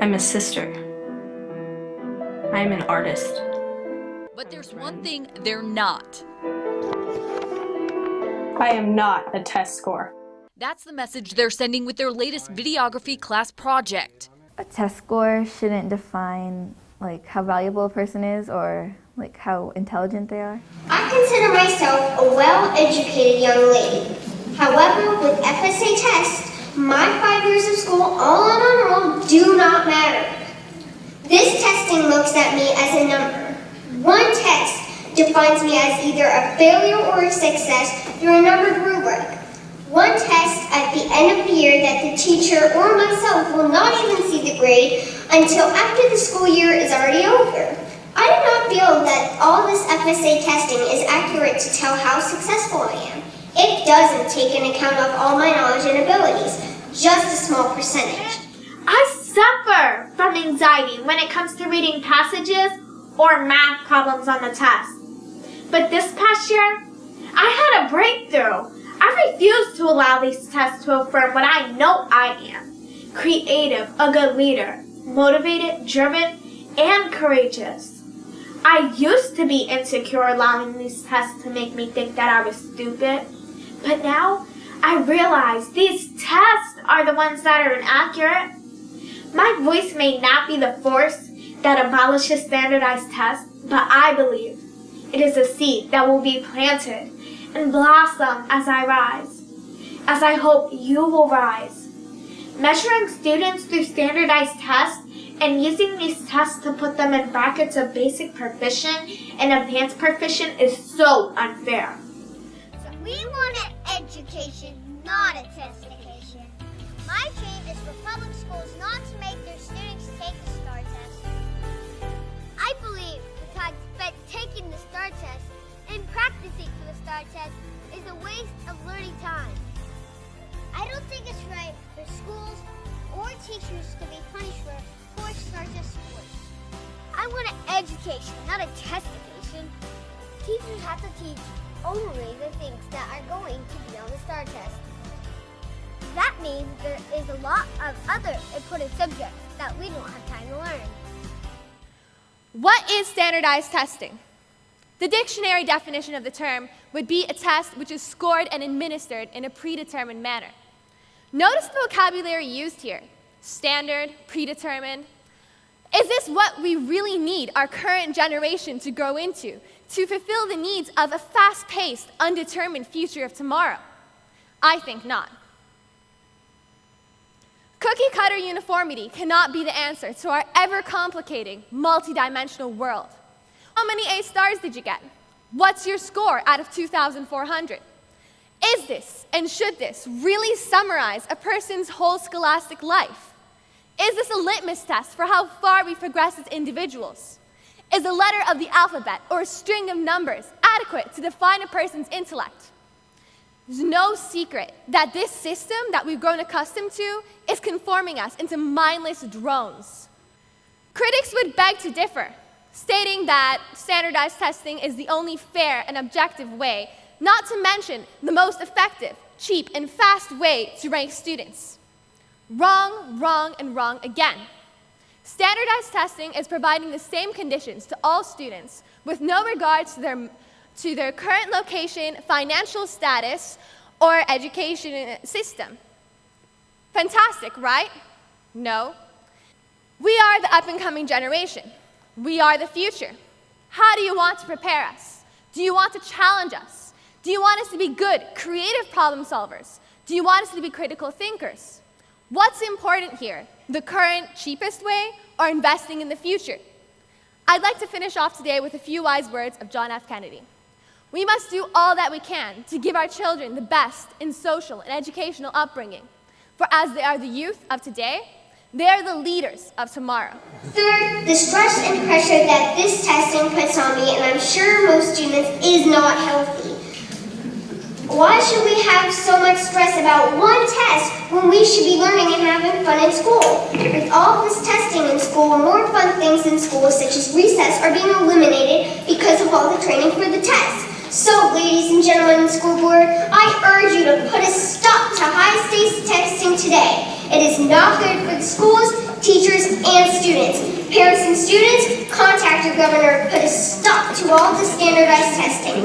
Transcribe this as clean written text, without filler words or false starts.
I'm a sister. I'm an artist. But there's one thing they're not. I am not a test score. That's the message they're sending with their latest videography class project. A test score shouldn't define how valuable a person is or how intelligent they are. I consider myself a well-educated young lady. However, with FSA tests, my 5 years of school all on a roll do not matter. This testing looks at me as a number. One test defines me as either a failure or a success through a numbered rubric. One test at the end of the year that the teacher or myself will not even see the grade until after the school year is already over. I do not feel that all this FSA testing is accurate to tell how successful I am. It doesn't take into account of all my knowledge and abilities, just a small percentage. I suffer from anxiety when it comes to reading passages or math problems on the test. But this past year, I had a breakthrough. I refuse to allow these tests to affirm what I know I am. Creative, a good leader, motivated, driven, and courageous. I used to be insecure allowing these tests to make me think that I was stupid. But now, I realize these tests are the ones that are inaccurate. My voice may not be the force that abolishes standardized tests, but I believe it is a seed that will be planted and blossom as I rise, as I hope you will rise. Measuring students through standardized tests and using these tests to put them in brackets of basic proficient and advanced proficient is so unfair. We want an education, not a testification. My dream is for public schools not to make their students take the STAR test. I believe the time spent taking the STAR test and practicing for the STAR test is a waste of learning time. I don't think it's right for schools or teachers to be punished for poor STAR test scores. I want an education, not a testification. Teachers have to teach only the things that are going to be on the STAR test. That means there is a lot of other important subjects that we don't have time to learn. What is standardized testing? The dictionary definition of the term would be a test which is scored and administered in a predetermined manner. Notice the vocabulary used here: standard, predetermined. Is this what we really need our current generation to grow into, to fulfill the needs of a fast-paced, undetermined future of tomorrow? I think not. Cookie-cutter uniformity cannot be the answer to our ever-complicating, multi-dimensional world. How many A stars did you get? What's your score out of 2,400? Is this, and should this, really summarize a person's whole scholastic life? Is this a litmus test for how far we've progressed as individuals? Is a letter of the alphabet or a string of numbers adequate to define a person's intellect? There's no secret that this system that we've grown accustomed to is conforming us into mindless drones. Critics would beg to differ, stating that standardized testing is the only fair and objective way, not to mention the most effective, cheap, and fast way to rank students. Wrong, wrong, and wrong again. Standardized testing is providing the same conditions to all students with no regard to their current location, financial status, or education system. Fantastic, right? No. We are the up-and-coming generation. We are the future. How do you want to prepare us? Do you want to challenge us? Do you want us to be good, creative problem solvers? Do you want us to be critical thinkers? What's important here? The current, cheapest way, or investing in the future? I'd like to finish off today with a few wise words of John F. Kennedy. We must do all that we can to give our children the best in social and educational upbringing. For as they are the youth of today, they are the leaders of tomorrow. Third, the stress and pressure that this testing puts on me, and I'm sure most students, is not healthy. Why should we have so much stress about one test when we should be learning and having fun in school? With all this testing in school, more fun things in school, such as recess, are being eliminated because of all the training for the test. So, ladies and gentlemen in school board, I urge you to put a stop to high-stakes testing today. It is not good for the schools, teachers, and students. Parents and students, contact your governor, put a stop to all the standardized testing.